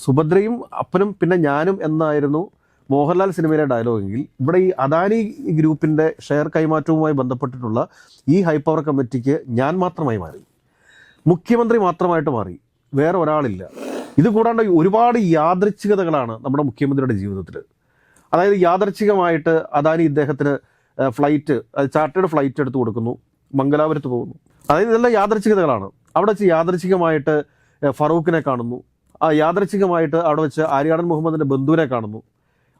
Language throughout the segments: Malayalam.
സുഭദ്രയും അപ്പനും പിന്നെ ഞാനും എന്നായിരുന്നു മോഹൻലാൽ സിനിമയിലെ ഡയലോഗെങ്കിൽ ഇവിടെ ഈ അദാനി ഗ്രൂപ്പിൻ്റെ ഷെയർ കൈമാറ്റവുമായി ബന്ധപ്പെട്ടിട്ടുള്ള ഈ ഹൈപ്പവർ കമ്മിറ്റിക്ക് ഞാൻ മാത്രമായി മാറി, മുഖ്യമന്ത്രി മാത്രമായിട്ട് മാറി, വേറെ ഒരാളില്ല. ഇത് കൂടാണ്ട് ഒരുപാട് യാദൃച്ഛികതകളാണ് നമ്മുടെ മുഖ്യമന്ത്രിയുടെ ജീവിതത്തിൽ. അതായത് യാദൃച്ഛികമായിട്ട് അദാനി ഇദ്ദേഹത്തിന് ഫ്ലൈറ്റ്, ചാർട്ടേഡ് ഫ്ലൈറ്റ് എടുത്ത് കൊടുക്കുന്നു, മംഗലാപുരത്ത് പോകുന്നു. അതായത് ഇതെല്ലാം യാദൃച്ഛികതകളാണ്. അവിടെ വെച്ച് യാദൃച്ഛികമായിട്ട് ഫറൂഖിനെ കാണുന്നു, ആ യാദൃച്ഛികമായിട്ട് അവിടെ വെച്ച് ആര്യാടൻ മുഹമ്മദിൻ്റെ ബന്ധുവിനെ കാണുന്നു.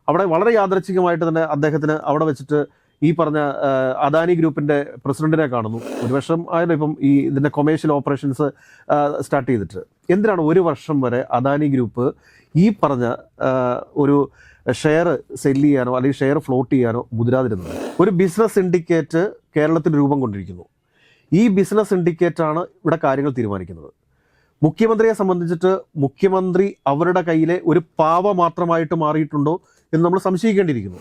അവിടെ വളരെ യാദൃച്ഛികമായിട്ട് തന്നെ അദ്ദേഹത്തിന് അവിടെ വെച്ചിട്ട് ഈ പറഞ്ഞ അദാനി ഗ്രൂപ്പിൻ്റെ പ്രസിഡന്റിനെ കാണുന്നു. ഒരു വർഷം ആയാലും ഇപ്പം ഈ ഇതിൻ്റെ കൊമേഴ്ഷ്യൽ ഓപ്പറേഷൻസ് സ്റ്റാർട്ട് ചെയ്തിട്ട് എന്തിനാണ് ഒരു വർഷം വരെ അദാനി ഗ്രൂപ്പ് ഈ പറഞ്ഞ ഒരു ഷെയർ സെല്ല് ചെയ്യാനോ അല്ലെങ്കിൽ ഷെയർ ഫ്ലോട്ട് ചെയ്യാനോ മുതിരാതിരുന്നത്? ഒരു ബിസിനസ് സിൻഡിക്കേറ്റ് കേരളത്തിൽ രൂപം കൊണ്ടിരിക്കുന്നു. ഈ ബിസിനസ് സിൻഡിക്കേറ്റാണ് ഇവിടെ കാര്യങ്ങൾ തീരുമാനിക്കുന്നത്. മുഖ്യമന്ത്രിയെ സംബന്ധിച്ചിട്ട് മുഖ്യമന്ത്രി അവരുടെ കയ്യിലെ ഒരു പാവ മാത്രമായിട്ട് മാറിയിട്ടുണ്ടോ എന്ന് നമ്മൾ സംശയിക്കേണ്ടിയിരിക്കുന്നു.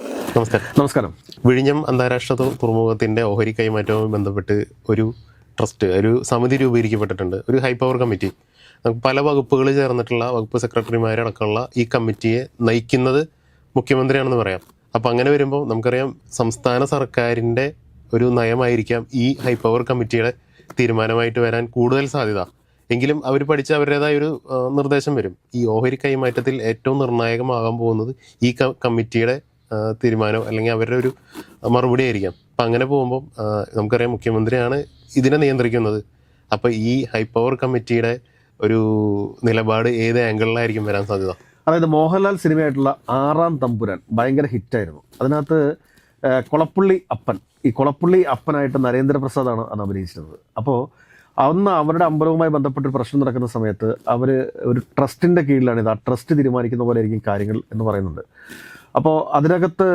നമസ്കാരം. വിഴിഞ്ഞം അന്താരാഷ്ട്ര തുറമുഖത്തിൻ്റെ ഓഹരി കൈമാറ്റവുമായി ബന്ധപ്പെട്ട് ഒരു ട്രസ്റ്റ്, ഒരു സമിതി രൂപീകരിക്കപ്പെട്ടിട്ടുണ്ട്, ഒരു ഹൈ പവർ കമ്മിറ്റി. നമുക്ക് പല വകുപ്പുകൾ ചേർന്നിട്ടുള്ള വകുപ്പ് സെക്രട്ടറിമാരടക്കമുള്ള ഈ കമ്മിറ്റിയെ നയിക്കുന്നത് മുഖ്യമന്ത്രിയാണെന്ന് പറയാം. അപ്പം അങ്ങനെ വരുമ്പോൾ നമുക്കറിയാം സംസ്ഥാന സർക്കാരിൻ്റെ ഒരു നയമായിരിക്കാം ഈ ഹൈ പവർ കമ്മിറ്റിയുടെ തീരുമാനമായിട്ട് വരാൻ കൂടുതൽ സാധ്യത. എങ്കിലും അവർ പഠിച്ച അവരുടേതായ ഒരു നിർദ്ദേശം വരും. ഈ ഓഹരി കൈമാറ്റത്തിൽ ഏറ്റവും നിർണായകമാകാൻ പോകുന്നത് ഈ കമ്മിറ്റിയുടെ തീരുമാനം അല്ലെങ്കിൽ അവരുടെ ഒരു മറുപടി ആയിരിക്കാം. അപ്പം അങ്ങനെ പോകുമ്പോൾ നമുക്കറിയാം മുഖ്യമന്ത്രിയാണ് ഇതിനെ നിയന്ത്രിക്കുന്നത്. അപ്പോൾ ഈ ഹൈ പവർ കമ്മിറ്റിയുടെ ഒരു നിലപാട് ഏത് ആംഗിളിലായിരിക്കും വരാൻ സാധ്യത? അതായത് മോഹൻലാൽ സിനിമയായിട്ടുള്ള ആറാം തമ്പുരാൻ ഭയങ്കര ഹിറ്റായിരുന്നു. അതിനകത്ത് കൊളപ്പുള്ളി അപ്പൻ, ഈ കൊളപ്പുള്ളി അപ്പനായിട്ട് നരേന്ദ്രപ്രസാദാണ് അന്ന് അഭിനയിച്ചിരുന്നത്. അപ്പോൾ അന്ന് അവരുടെ അമ്പലവുമായി ബന്ധപ്പെട്ടൊരു പ്രശ്നം നടക്കുന്ന സമയത്ത് അവർ ഒരു ട്രസ്റ്റിൻ്റെ കീഴിലാണിത്, ആ ട്രസ്റ്റ് തീരുമാനിക്കുന്ന പോലെ ആയിരിക്കും കാര്യങ്ങൾ എന്ന് പറയുന്നുണ്ട്. അപ്പോൾ അതിനകത്ത്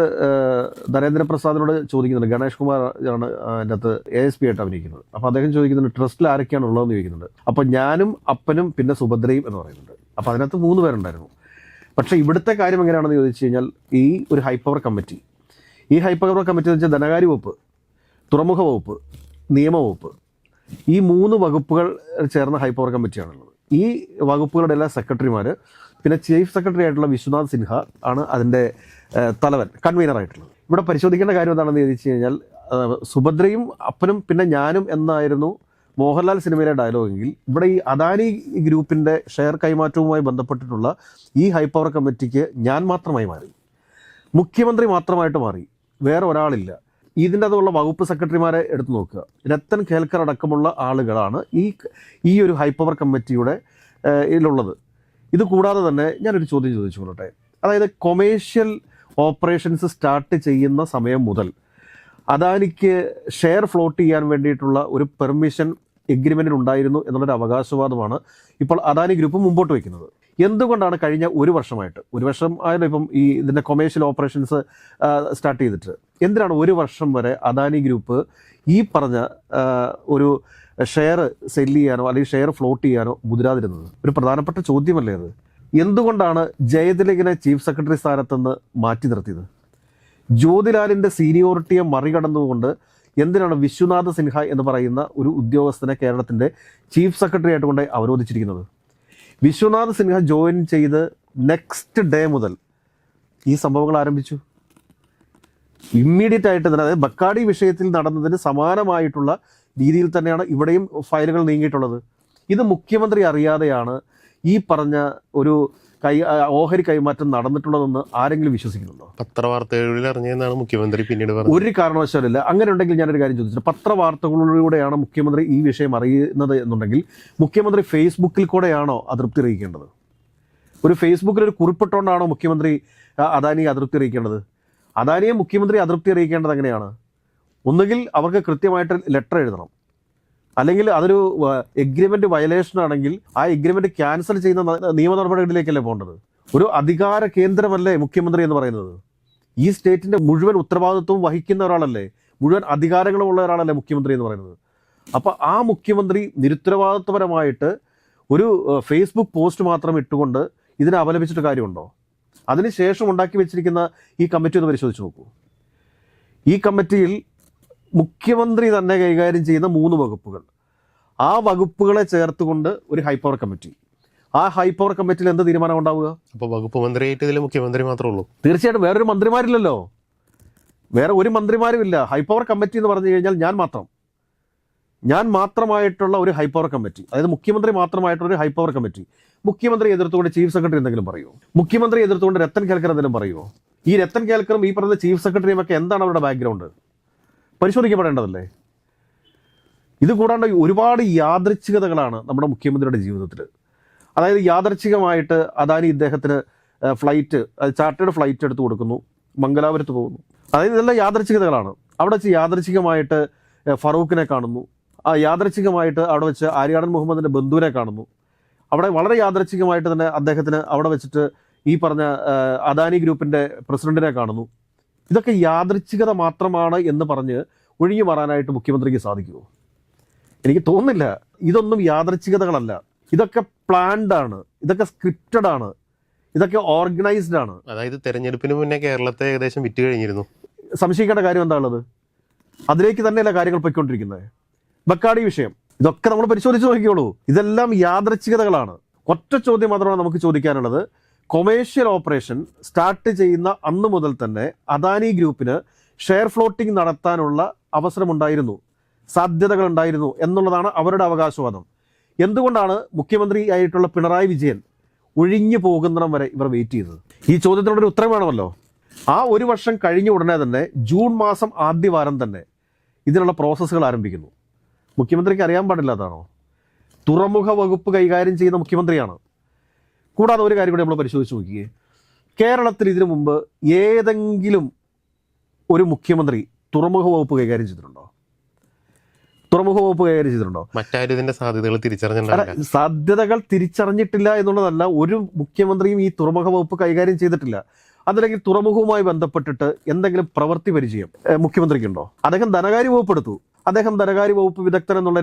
നരേന്ദ്രപ്രസാദിനോട് ചോദിക്കുന്നുണ്ട്, ഗണേഷ് കുമാർ ആണ് അതിൻ്റെ അകത്ത് ASP ആയിട്ട് അഭിനയിക്കുന്നത്. അപ്പോൾ അദ്ദേഹം ചോദിക്കുന്നുണ്ട് ട്രസ്റ്റിൽ ആരൊക്കെയാണ് ഉള്ളതെന്ന് ചോദിക്കുന്നുണ്ട്. അപ്പോൾ ഞാനും അപ്പനും പിന്നെ സുഭദ്രയും എന്ന് പറയുന്നുണ്ട്. അപ്പോൾ അതിനകത്ത് 3 പേരുണ്ടായിരുന്നു. പക്ഷേ ഇവിടുത്തെ കാര്യം എങ്ങനെയാണെന്ന് ചോദിച്ചു കഴിഞ്ഞാൽ ഈ ഒരു ഹൈ പവർ കമ്മിറ്റി, ഈ ഹൈ പവർ കമ്മിറ്റി എന്ന് വെച്ചാൽ ധനകാര്യ വകുപ്പ്, തുറമുഖ വകുപ്പ്, നിയമവകുപ്പ്, ഈ 3 വകുപ്പുകൾ ചേർന്ന ഹൈ പവർ കമ്മിറ്റിയാണുള്ളത്. ഈ വകുപ്പുകളുടെ എല്ലാ സെക്രട്ടറിമാർ, പിന്നെ ചീഫ് സെക്രട്ടറി ആയിട്ടുള്ള വിശ്വനാഥ് സിൻഹ ആണ് അതിൻ്റെ തലവൻ, കൺവീനറായിട്ടുള്ളത്. ഇവിടെ പരിശോധിക്കേണ്ട കാര്യം എന്താണെന്ന് ചോദിച്ചു കഴിഞ്ഞാൽ സുഭദ്രയും അപ്പനും പിന്നെ ഞാനും എന്നായിരുന്നു മോഹൻലാൽ സിനിമയിലെ ഡയലോഗെങ്കിൽ ഇവിടെ ഈ അദാനി ഗ്രൂപ്പിൻ്റെ ഷെയർ കൈമാറ്റവുമായി ബന്ധപ്പെട്ടിട്ടുള്ള ഈ ഹൈ പവർ കമ്മിറ്റിക്ക് ഞാൻ മാത്രമായി മാറി, മുഖ്യമന്ത്രി മാത്രമായിട്ട് മാറി, വേറെ ഒരാളില്ല. ഇതിൻ്റെ അതുള്ള വകുപ്പ് സെക്രട്ടറിമാരെ എടുത്തു നോക്കുക, രത്തൻ കേൽക്കർ അടക്കമുള്ള ആളുകളാണ് ഈ ഒരു ഹൈ പവർ കമ്മിറ്റിയുടെ ഇതിലുള്ളത്. ഇത് കൂടാതെ തന്നെ ഞാനൊരു ചോദ്യം ചോദിച്ചു കൊള്ളട്ടെ. അതായത് കൊമേഴ്ഷ്യൽ ഓപ്പറേഷൻസ് സ്റ്റാർട്ട് ചെയ്യുന്ന സമയം മുതൽ അദാനിക്ക് ഷെയർ ഫ്ലോട്ട് ചെയ്യാൻ വേണ്ടിയിട്ടുള്ള ഒരു പെർമിഷൻ എഗ്രിമെൻറ്റിൽ ഉണ്ടായിരുന്നു എന്നുള്ളൊരു അവകാശവാദമാണ് ഇപ്പോൾ അദാനി ഗ്രൂപ്പ് മുമ്പോട്ട് വയ്ക്കുന്നത്. എന്തുകൊണ്ടാണ് കഴിഞ്ഞ ഒരു വർഷമായിട്ട്, ഒരു വർഷം ആയാലും ഇപ്പം ഈ ഇതിൻ്റെ കൊമേഴ്ഷ്യൽ ഓപ്പറേഷൻസ് സ്റ്റാർട്ട് ചെയ്തിട്ട് എന്തിനാണ് ഒരു വർഷം വരെ അദാനി ഗ്രൂപ്പ് ഈ പറഞ്ഞ ഒരു ഷെയർ സെല്ല് ചെയ്യാനോ അല്ലെങ്കിൽ ഷെയർ ഫ്ലോട്ട് ചെയ്യാനോ മുതിരാതിരുന്നത്? ഒരു പ്രധാനപ്പെട്ട ചോദ്യമല്ലേ അത്? എന്തുകൊണ്ടാണ് ജയതിലകിനെ ചീഫ് സെക്രട്ടറി സ്ഥാനത്തുനിന്ന് മാറ്റി നിർത്തിയത്? ജ്യോതിലാലിൻ്റെ സീനിയോറിറ്റിയെ മറികടന്നുകൊണ്ട് എന്തിനാണ് വിശ്വനാഥ് സിൻഹ എന്ന് പറയുന്ന ഒരു ഉദ്യോഗസ്ഥനെ കേരളത്തിൻ്റെ ചീഫ് സെക്രട്ടറി ആയിട്ട് കൊണ്ട് അവരോധിച്ചിരിക്കുന്നത്? വിശ്വനാഥ് സിൻഹ ജോയിൻ ചെയ്ത് നെക്സ്റ്റ് ഡേ മുതൽ ഈ സംഭവങ്ങൾ ആരംഭിച്ചു. ഇമ്മീഡിയറ്റ് ആയിട്ട് തന്നെ, അതായത് ബക്കാടി വിഷയത്തിൽ നടന്നതിന് സമാനമായിട്ടുള്ള രീതിയിൽ തന്നെയാണ് ഇവിടെയും ഫയലുകൾ നീങ്ങിയിട്ടുള്ളത്. ഇത് മുഖ്യമന്ത്രി അറിയാതെയാണ് ഈ പറഞ്ഞ ഒരു ഓഹരി കൈമാറ്റം നടന്നിട്ടുള്ളതെന്ന് ആരെങ്കിലും വിശ്വസിക്കുന്നുണ്ടോ? പത്രവാർത്തകളിൽ അറിഞ്ഞതെന്നാണ് മുഖ്യമന്ത്രി പിന്നീട് പറഞ്ഞത്. ഒരു കാരണവശാലില്ല. അങ്ങനെ ഉണ്ടെങ്കിൽ ഞാനൊരു കാര്യം ചോദിച്ചിട്ട്, പത്രവാർത്തകളിലൂടെയാണ് മുഖ്യമന്ത്രി ഈ വിഷയം അറിയുന്നത് എന്നുണ്ടെങ്കിൽ മുഖ്യമന്ത്രി ഫേസ്ബുക്കിൽ കൂടെയാണോ അതൃപ്തി അറിയിക്കേണ്ടത്? ഒരു ഫേസ്ബുക്കിൽ ഒരു കുറിപ്പിട്ടുകൊണ്ടാണോ മുഖ്യമന്ത്രി അദാനിയെ അതൃപ്തി അറിയിക്കേണ്ടത്? അദാനിയെ മുഖ്യമന്ത്രി അതൃപ്തി അറിയിക്കേണ്ടത് എങ്ങനെയാണ്? ഒന്നുകിൽ അവർക്ക് കൃത്യമായിട്ട് ലെറ്റർ എഴുതണം, അല്ലെങ്കിൽ അതൊരു എഗ്രിമെൻ്റ് വയലേഷൻ ആണെങ്കിൽ ആ എഗ്രിമെൻ്റ് ക്യാൻസൽ ചെയ്യുന്ന നിയമ നടപടികളിലേക്കല്ലേ പോകേണ്ടത്? ഒരു അധികാര കേന്ദ്രമല്ലേ മുഖ്യമന്ത്രി എന്ന് പറയുന്നത്? ഈ സ്റ്റേറ്റിൻ്റെ മുഴുവൻ ഉത്തരവാദിത്വവും വഹിക്കുന്ന ഒരാളല്ലേ, മുഴുവൻ അധികാരങ്ങളും ഉള്ള ഒരാളല്ലേ മുഖ്യമന്ത്രി എന്ന് പറയുന്നത്? അപ്പോൾ ആ മുഖ്യമന്ത്രി നിരുത്തരവാദിത്വപരമായിട്ട് ഒരു ഫേസ്ബുക്ക് പോസ്റ്റ് മാത്രം ഇട്ടുകൊണ്ട് ഇതിനെ അപലപിച്ചിട്ട് കാര്യമുണ്ടോ? അതിനുശേഷം ഉണ്ടാക്കി വെച്ചിരിക്കുന്ന ഈ കമ്മിറ്റി ഒന്ന് പരിശോധിച്ച് നോക്കൂ. ഈ കമ്മിറ്റിയിൽ മുഖ്യമന്ത്രി തന്നെ കൈകാര്യം ചെയ്യുന്ന 3 വകുപ്പുകൾ, ആ വകുപ്പുകളെ ചേർത്തുകൊണ്ട് ഒരു ഹൈ പവർ കമ്മിറ്റി, ആ ഹൈ പവർ കമ്മിറ്റിയിൽ എന്ത് തീരുമാനം ഉണ്ടാവുക? അപ്പോൾ വകുപ്പ് മന്ത്രിയായിട്ട് ഇതിൽ മുഖ്യമന്ത്രി മാത്രമേ ഉള്ളൂ. തീർച്ചയായിട്ടും വേറൊരു മന്ത്രിമാരില്ലല്ലോ, വേറെ ഒരു മന്ത്രിമാരും ഇല്ല. ഹൈ പവർ കമ്മിറ്റി എന്ന് പറഞ്ഞു കഴിഞ്ഞാൽ ഞാൻ മാത്രമായിട്ടുള്ള ഒരു ഹൈ പവർ കമ്മിറ്റി, അതായത് മുഖ്യമന്ത്രി മാത്രമായിട്ടുള്ള ഒരു ഹൈ പവർ കമ്മിറ്റി. മുഖ്യമന്ത്രി എതിർത്തുകൊണ്ട് ചീഫ് സെക്രട്ടറി എന്തെങ്കിലും പറയുമോ? മുഖ്യമന്ത്രി എതിർത്തുകൊണ്ട് രത്തൻ കേൽക്കർ എന്തെങ്കിലും പറയുമോ? ഈ രത്തൻ കേൽക്കറും ഈ പറയുന്ന ചീഫ് സെക്രട്ടറിയും ഒക്കെ എന്താണ് അവരുടെ ബാക്ക്ഗ്രൗണ്ട്? പരിശോധിക്കപ്പെടേണ്ടതല്ലേ? ഇത് കൂടാണ്ട് ഒരുപാട് യാദൃച്ഛികതകളാണ് നമ്മുടെ മുഖ്യമന്ത്രിയുടെ ജീവിതത്തിൽ. അതായത് യാദൃച്ഛികമായിട്ട് അദാനി ഇദ്ദേഹത്തിന് ഫ്ലൈറ്റ്, ചാർട്ടേഡ് ഫ്ലൈറ്റ് എടുത്ത് കൊടുക്കുന്നു, മംഗലാപുരത്ത് പോകുന്നു. അതായത് ഇതെല്ലാം യാദൃച്ഛികതകളാണ്. അവിടെ വെച്ച് യാദൃച്ഛികമായിട്ട് ഫറൂഖിനെ കാണുന്നു, ആ യാദൃച്ഛികമായിട്ട് അവിടെ വെച്ച് ആര്യാടൻ മുഹമ്മദിൻ്റെ ബന്ധുവിനെ കാണുന്നു. അവിടെ വളരെ യാദൃച്ഛികമായിട്ട് തന്നെ അദ്ദേഹത്തിന് അവിടെ വെച്ചിട്ട് ഈ പറഞ്ഞ അദാനി ഗ്രൂപ്പിൻ്റെ പ്രസിഡന്റിനെ കാണുന്നു. ഇതൊക്കെ യാദൃച്ഛികത മാത്രമാണ് എന്ന് പറഞ്ഞ് ഒഴിഞ്ഞു മാറാനായിട്ട് മുഖ്യമന്ത്രിക്ക് സാധിക്കുമോ? എനിക്ക് തോന്നുന്നില്ല. ഇതൊന്നും യാദൃച്ഛികതകളല്ല, ഇതൊക്കെ പ്ലാൻഡ് ആണ്, ഇതൊക്കെ സ്ക്രിപ്റ്റഡ് ആണ്, ഇതൊക്കെ ഓർഗനൈസ്ഡ് ആണ്. അതായത് തെരഞ്ഞെടുപ്പിന് മുന്നേ കേരളത്തെ ഏകദേശം വിറ്റ് കഴിഞ്ഞിരുന്നു. സംശയിക്കേണ്ട കാര്യം എന്താ ഉള്ളത്? അതിലേക്ക് തന്നെയല്ല കാര്യങ്ങൾ പോയിക്കൊണ്ടിരിക്കുന്നത്. ബക്കാടി വിഷയം, ഇതൊക്കെ നമ്മൾ പരിശോധിച്ച് നോക്കിയോളൂ. ഇതെല്ലാം യാദൃച്ഛികതകളാണ്. ഒറ്റ ചോദ്യം മാത്രമാണ് നമുക്ക് ചോദിക്കാനുള്ളത്. കൊമേഴ്ഷ്യൽ ഓപ്പറേഷൻ സ്റ്റാർട്ട് ചെയ്യുന്ന അന്ന് മുതൽ തന്നെ അദാനി ഗ്രൂപ്പിന് ഷെയർ ഫ്ലോട്ടിംഗ് നടത്താനുള്ള അവസരമുണ്ടായിരുന്നു, സാധ്യതകളുണ്ടായിരുന്നു എന്നുള്ളതാണ് അവരുടെ അവകാശവാദം. എന്തുകൊണ്ടാണ് മുഖ്യമന്ത്രി ആയിട്ടുള്ള പിണറായി വിജയൻ ഒഴിഞ്ഞു പോകുന്നിടം വരെ ഇവർ വെയിറ്റ് ചെയ്തത്? ഈ ചോദ്യത്തിനുള്ളൊരു ഉത്തരം വേണമല്ലോ. ആ ഒരു വർഷം കഴിഞ്ഞ ഉടനെ തന്നെ ജൂൺ മാസം ആദ്യവാരം തന്നെ ഇതിനുള്ള പ്രോസസ്സുകൾ ആരംഭിക്കുന്നു. മുഖ്യമന്ത്രിക്ക് അറിയാൻ പാടില്ലാതാണോ? തുറമുഖ വകുപ്പ് കൈകാര്യം ചെയ്യുന്ന മുഖ്യമന്ത്രിയാണ്. കൂടാതെ ഒരു കാര്യം കൂടി നമ്മൾ പരിശോധിച്ച് നോക്കിയേ. കേരളത്തിൽ ഇതിനു മുമ്പ് ഏതെങ്കിലും ഒരു മുഖ്യമന്ത്രി തുറമുഖ വകുപ്പ് കൈകാര്യം ചെയ്തിട്ടുണ്ടോ? മറ്റാരും ഇതിന്റെ സാധ്യതകൾ തിരിച്ചറിഞ്ഞിട്ടില്ല എന്നുള്ളതല്ല, ഒരു മുഖ്യമന്ത്രിയും ഈ തുറമുഖ വകുപ്പ് കൈകാര്യം ചെയ്തിട്ടില്ല. അതല്ലെങ്കിൽ തുറമുഖവുമായി ബന്ധപ്പെട്ടിട്ട് എന്തെങ്കിലും പ്രവൃത്തി പരിചയം മുഖ്യമന്ത്രിക്കുണ്ടോ? അദ്ദേഹം ധനകാര്യ വകുപ്പ് എടുത്തു. അദ്ദേഹം ധനകാര്യ വകുപ്പ് വിദഗ്ധൻ എന്നുള്ള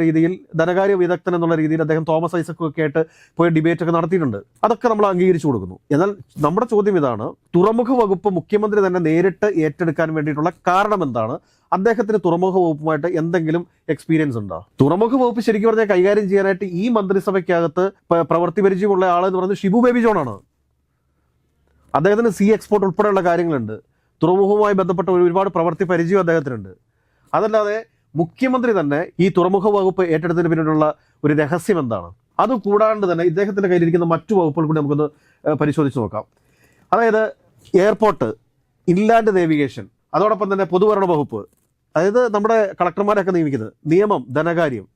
രീതിയിൽ അദ്ദേഹം തോമസ് ഐസക്കും ഒക്കെ ആയിട്ട് പോയി ഡിബേറ്റ് ഒക്കെ നടത്തിയിട്ടുണ്ട്. അതൊക്കെ നമ്മൾ അംഗീകരിച്ചു കൊടുക്കുന്നു. എന്നാൽ നമ്മുടെ ചോദ്യം ഇതാണ്, തുറമുഖ വകുപ്പ് മുഖ്യമന്ത്രി തന്നെ നേരിട്ട് ഏറ്റെടുക്കാൻ വേണ്ടിയിട്ടുള്ള കാരണം എന്താണ്? അദ്ദേഹത്തിന് തുറമുഖ വകുപ്പുമായിട്ട് എന്തെങ്കിലും എക്സ്പീരിയൻസ് ഉണ്ടോ? തുറമുഖ വകുപ്പ് ശരിക്കും പറഞ്ഞാൽ കൈകാര്യം ചെയ്യാനായിട്ട് ഈ മന്ത്രിസഭയ്ക്കകത്ത് പ്രവൃത്തി പരിചയമുള്ള ആളെന്ന് പറയുന്നത് ഷിബു ബേബി ജോണാണ്. അദ്ദേഹത്തിന് സീ എക്സ്പോർട്ട് ഉൾപ്പെടെയുള്ള കാര്യങ്ങളുണ്ട്. തുറമുഖവുമായി ബന്ധപ്പെട്ട ഒരുപാട് പ്രവൃത്തി പരിചയം അദ്ദേഹത്തിനുണ്ട്. അതല്ലാതെ മുഖ്യമന്ത്രി തന്നെ ഈ തുറമുഖ വകുപ്പ് ഏറ്റെടുത്തതിന് പിന്നിലുള്ള ഒരു രഹസ്യം എന്താണ്? അതുകൂടാണ്ട് തന്നെ ഇദ്ദേഹത്തിൻ്റെ കയ്യിലിരിക്കുന്ന മറ്റു വകുപ്പുകൾ കൂടി നമുക്കൊന്ന് പരിശോധിച്ച് നോക്കാം. അതായത് എയർപോർട്ട്, ഇൻലാൻഡ് നേവിഗേഷൻ, അതോടൊപ്പം തന്നെ പൊതുഭരണ വകുപ്പ്, അതായത് നമ്മുടെ കളക്ടർമാരൊക്കെ നിയമിക്കുന്നത്, നിയമം, ധനകാര്യം,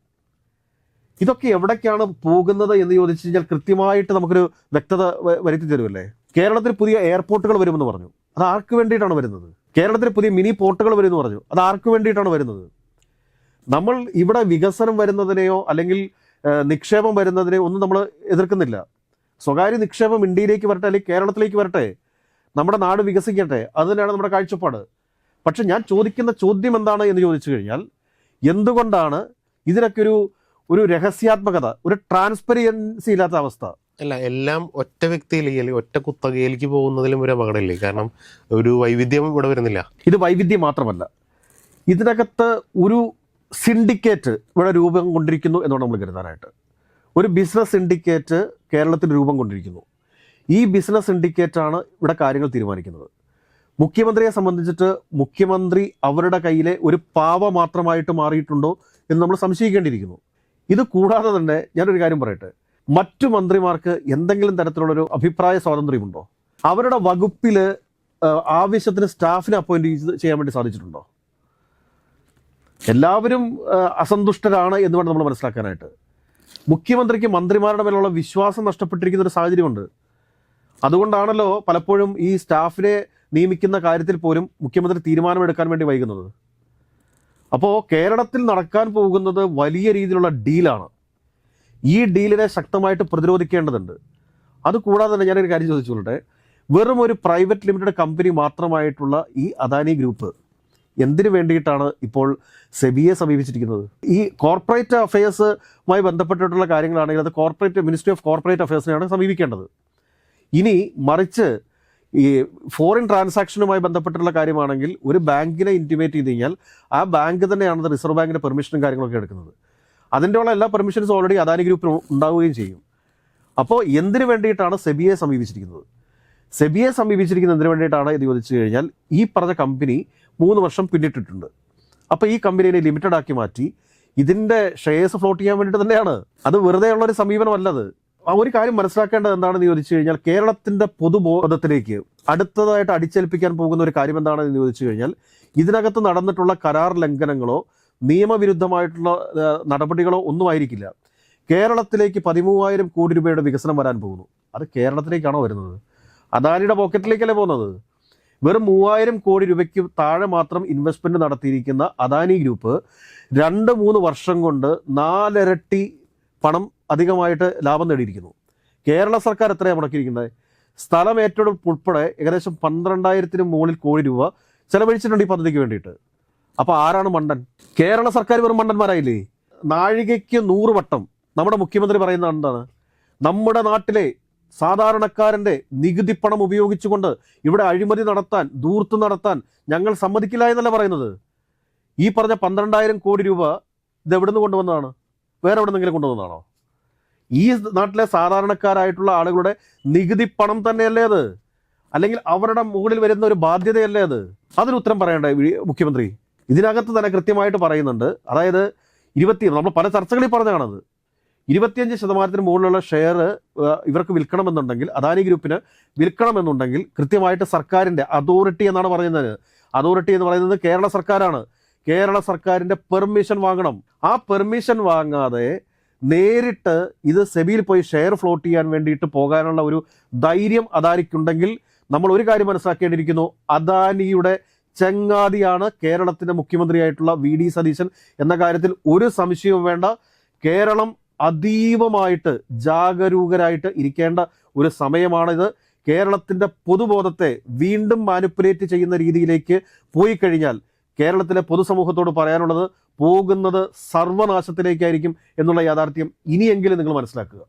ഇതൊക്കെ എവിടേക്കാണ് പോകുന്നത് എന്ന് ചോദിച്ചു കഴിഞ്ഞാൽ കൃത്യമായിട്ട് നമുക്കൊരു വ്യക്തത വരുത്തി തരുമല്ലേ? കേരളത്തിൽ പുതിയ എയർപോർട്ടുകൾ വരുമെന്ന് പറഞ്ഞു, അത് ആർക്ക് വേണ്ടിയിട്ടാണ് വരുന്നത്? കേരളത്തിൽ പുതിയ മിനി പോർട്ടുകൾ വരുമെന്ന് പറഞ്ഞു, അത് ആർക്ക് വേണ്ടിയിട്ടാണ് വരുന്നത്? നമ്മൾ ഇവിടെ വികസനം വരുന്നതിനെയോ അല്ലെങ്കിൽ നിക്ഷേപം വരുന്നതിനെയോ ഒന്നും നമ്മൾ എതിർക്കുന്നില്ല. സ്വകാര്യ നിക്ഷേപം ഇന്ത്യയിലേക്ക് വരട്ടെ, അല്ലെങ്കിൽ കേരളത്തിലേക്ക് വരട്ടെ, നമ്മുടെ നാട് വികസിക്കട്ടെ, അത് തന്നെയാണ് നമ്മുടെ കാഴ്ചപ്പാട്. പക്ഷെ ഞാൻ ചോദിക്കുന്ന ചോദ്യം എന്താണ് എന്ന് ചോദിച്ചു കഴിഞ്ഞാൽ, എന്തുകൊണ്ടാണ് ഇതിനൊക്കെ ഒരു രഹസ്യാത്മകത, ഒരു ട്രാൻസ്പെറൻസി ഇല്ലാത്ത അവസ്ഥ? അല്ല, എല്ലാം ഒറ്റ വ്യക്തിയിലേക്ക്, ഒറ്റ കുത്തകയിലേക്ക് പോകുന്നതിലും ഒരു അപകടമില്ലേ? കാരണം ഒരു വൈവിധ്യം ഇവിടെ വരുന്നില്ല. ഇത് വൈവിധ്യം മാത്രമല്ല, ഇതിനകത്ത് ഒരു സിൻഡിക്കേറ്റ് ഇവിടെ രൂപം കൊണ്ടിരിക്കുന്നു എന്നാണ് നമ്മൾ കരുതാനായിട്ട്. ഒരു ബിസിനസ് സിൻഡിക്കേറ്റ് കേരളത്തിൽ രൂപം കൊണ്ടിരിക്കുന്നു. ഈ ബിസിനസ് സിൻഡിക്കേറ്റാണ് ഇവിടെ കാര്യങ്ങൾ തീരുമാനിക്കുന്നത്. മുഖ്യമന്ത്രിയെ സംബന്ധിച്ചിട്ട് മുഖ്യമന്ത്രി അവരുടെ കയ്യിലെ ഒരു പാവ മാത്രമായിട്ട് മാറിയിട്ടുണ്ടോ എന്ന് നമ്മൾ സംശയിക്കേണ്ടിയിരിക്കുന്നു. ഇത് കൂടാതെ തന്നെ ഞാനൊരു കാര്യം പറയട്ടെ, മറ്റു മന്ത്രിമാർക്ക് എന്തെങ്കിലും തരത്തിലുള്ളൊരു അഭിപ്രായ സ്വാതന്ത്ര്യമുണ്ടോ? അവരുടെ വകുപ്പിൽ ആവശ്യത്തിന് സ്റ്റാഫിനെ അപ്പോയിൻറ്റ് ചെയ്യാൻ വേണ്ടി സാധിച്ചിട്ടുണ്ടോ? എല്ലാവരും അസന്തുഷ്ടരാണ് എന്ന് വേണം നമ്മൾ മനസ്സിലാക്കാനായിട്ട്. മുഖ്യമന്ത്രിക്ക് മന്ത്രിമാരുടെ മേലുള്ള വിശ്വാസം നഷ്ടപ്പെട്ടിരിക്കുന്ന ഒരു സാഹചര്യമുണ്ട്. അതുകൊണ്ടാണല്ലോ പലപ്പോഴും ഈ സ്റ്റാഫിനെ നിയമിക്കുന്ന കാര്യത്തിൽ പോലും മുഖ്യമന്ത്രി തീരുമാനമെടുക്കാൻ വേണ്ടി വൈകുന്നത്. അപ്പോൾ കേരളത്തിൽ നടക്കാൻ പോകുന്നത് വലിയ രീതിയിലുള്ള ഡീലാണ്. ഈ ഡീലിനെ ശക്തമായിട്ട് പ്രതിരോധിക്കേണ്ടതുണ്ട്. അതുകൂടാതെ തന്നെ ഞാനൊരു കാര്യം ചോദിച്ചോളട്ടെ, വെറും ഒരു പ്രൈവറ്റ് ലിമിറ്റഡ് കമ്പനി മാത്രമായിട്ടുള്ള ഈ അദാനി ഗ്രൂപ്പ് എന്തിനു വേണ്ടിയിട്ടാണ് ഇപ്പോൾ സെബിയെ സമീപിച്ചിരിക്കുന്നത്? ഈ കോർപ്പറേറ്റ് അഫയേഴ്സുമായി ബന്ധപ്പെട്ടിട്ടുള്ള കാര്യങ്ങളാണെങ്കിൽ അത് മിനിസ്ട്രി ഓഫ് കോർപ്പറേറ്റ് അഫയേഴ്സിനെയാണ് സമീപിക്കേണ്ടത്. ഇനി മറിച്ച് ഈ ഫോറിൻ ട്രാൻസാക്ഷനുമായി ബന്ധപ്പെട്ടുള്ള കാര്യമാണെങ്കിൽ ഒരു ബാങ്കിനെ ഇൻറ്റിമേറ്റ് ചെയ്ത് കഴിഞ്ഞാൽ ആ ബാങ്ക് തന്നെയാണ് റിസർവ് ബാങ്കിൻ്റെ പെർമിഷനും കാര്യങ്ങളൊക്കെ എടുക്കുന്നത്. അതിൻ്റെ ഉള്ള എല്ലാ പെർമിഷൻസും ഓൾറെഡി അദാനി ഗ്രൂപ്പിന് ഉണ്ടാവുകയും ചെയ്യും. അപ്പോൾ എന്തിനു വേണ്ടിയിട്ടാണ് സെബിയെ സമീപിച്ചിരിക്കുന്നത്? സെബിയെ സമീപിച്ചിരിക്കുന്നത് എന്തിനു വേണ്ടിയിട്ടാണ് എന്ന് ചോദിച്ചു കഴിഞ്ഞാൽ, ഈ പറഞ്ഞ കമ്പനി 3 വർഷം പിന്നിട്ടിട്ടുണ്ട്. അപ്പോൾ ഈ കമ്പനീനെ ലിമിറ്റഡ് ആക്കി മാറ്റി ഇതിൻ്റെ ഷെയർസ് ഫ്ലോട്ട് ചെയ്യാൻ വേണ്ടിയിട്ട് തന്നെയാണ്. അത് വെറുതെ ഉള്ളൊരു സമീപനമല്ലത്. ആ ഒരു കാര്യം മനസ്സിലാക്കേണ്ടത് എന്താണെന്ന് ചോദിച്ചു കഴിഞ്ഞാൽ, കേരളത്തിൻ്റെ പൊതുബോധത്തിലേക്ക് അടുത്തതായിട്ട് അടിച്ചേൽപ്പിക്കാൻ പോകുന്ന ഒരു കാര്യം എന്താണെന്ന് ചോദിച്ചു കഴിഞ്ഞാൽ, ഇതിനകത്ത് നടന്നിട്ടുള്ള കരാർ ലംഘനങ്ങളോ നിയമവിരുദ്ധമായിട്ടുള്ള നടപടികളോ ഒന്നും ആയിരിക്കില്ല. കേരളത്തിലേക്ക് 13,000 കോടി രൂപയുടെ വികസനം വരാൻ പോകുന്നു. അത് കേരളത്തിലേക്കാണോ വരുന്നത്? അദാനിയുടെ പോക്കറ്റിലേക്കല്ലേ പോകുന്നത്? വെറും 3,000 കോടി രൂപയ്ക്ക് താഴെ മാത്രം ഇൻവെസ്റ്റ്മെൻറ്റ് നടത്തിയിരിക്കുന്ന അദാനി ഗ്രൂപ്പ് 2-3 വർഷം കൊണ്ട് 4 ഇരട്ടി പണം അധികമായിട്ട് ലാഭം നേടിയിരിക്കുന്നു. കേരള സർക്കാർ എത്രയാണ് മുടക്കിയിരിക്കുന്നത്? സ്ഥലം ഏറ്റെടുപ്പ് ഉൾപ്പെടെ ഏകദേശം 12,000-ന് മുകളിൽ കോടി രൂപ ചെലവഴിച്ചിട്ടുണ്ട് ഈ പദ്ധതിക്ക് വേണ്ടിയിട്ട്. അപ്പോൾ ആരാണ് മണ്ടൻ? കേരള സർക്കാർ വെറും മണ്ടന്മാരായില്ലേ? നാഴികയ്ക്ക് 100 വട്ടം നമ്മുടെ മുഖ്യമന്ത്രി പറയുന്നത് എന്താണ്? നമ്മുടെ നാട്ടിലെ സാധാരണക്കാരൻ്റെ നികുതി പണം ഉപയോഗിച്ചുകൊണ്ട് ഇവിടെ അഴിമതി നടത്താൻ, ധൂർത്ത് നടത്താൻ ഞങ്ങൾ സമ്മതിക്കില്ല എന്നല്ല പറയുന്നത്. ഈ പറഞ്ഞ 12,000 കോടി രൂപ ഇത് എവിടെ നിന്ന് കൊണ്ടുവന്നതാണ്? വേറെ എവിടെ നിന്നെങ്കിലും കൊണ്ടുവന്നതാണോ? ഈ നാട്ടിലെ സാധാരണക്കാരായിട്ടുള്ള ആളുകളുടെ നികുതി പണം തന്നെയല്ലേ അത്? അല്ലെങ്കിൽ അവരുടെ മുകളിൽ വരുന്ന ഒരു ബാധ്യതയല്ലേ അത്? അതിന് ഉത്തരം പറയണ്ടേ മുഖ്യമന്ത്രി? ഇതിനകത്ത് തന്നെ കൃത്യമായിട്ട് പറയുന്നുണ്ട്. അതായത് നമ്മൾ പല ചർച്ചകളിൽ പറഞ്ഞതാണത്. 25% മുകളിലുള്ള ഷെയർ ഇവർക്ക് വിൽക്കണമെന്നുണ്ടെങ്കിൽ, അദാനി ഗ്രൂപ്പിന് വിൽക്കണമെന്നുണ്ടെങ്കിൽ കൃത്യമായിട്ട് സർക്കാരിൻ്റെ അതോറിറ്റി എന്നാണ് പറയുന്നത്. അതോറിറ്റി എന്ന് പറയുന്നത് കേരള സർക്കാരാണ്. കേരള സർക്കാരിൻ്റെ പെർമിഷൻ വാങ്ങണം. ആ പെർമിഷൻ വാങ്ങാതെ നേരിട്ട് ഇത് സെബിയിൽ പോയി ഷെയർ ഫ്ലോട്ട് ചെയ്യാൻ വേണ്ടിയിട്ട് പോകാനുള്ള ഒരു ധൈര്യം അദാനിക്കുണ്ടെങ്കിൽ നമ്മൾ ഒരു കാര്യം മനസ്സിലാക്കേണ്ടിയിരിക്കുന്നു. അദാനിയുടെ ചങ്ങാതിയാണ് കേരളത്തിൻ്റെ മുഖ്യമന്ത്രിയായിട്ടുള്ള VD സതീശൻ എന്ന കാര്യത്തിൽ ഒരു സംശയവും വേണ്ട. കേരളം അതീവമായിട്ട് ജാഗരൂകരായിട്ട് ഇരിക്കേണ്ട ഒരു സമയമാണിത്. കേരളത്തിൻ്റെ പൊതുബോധത്തെ വീണ്ടും മാനിപ്പുലേറ്റ് ചെയ്യുന്ന രീതിയിലേക്ക് പോയി കഴിഞ്ഞാൽ കേരളത്തിലെ പൊതുസമൂഹത്തോട് പറയാനുള്ളത് പോകുന്നത് സർവനാശത്തിലേക്കായിരിക്കും എന്നുള്ള യാഥാർത്ഥ്യം ഇനിയെങ്കിലും നിങ്ങൾ മനസ്സിലാക്കുക.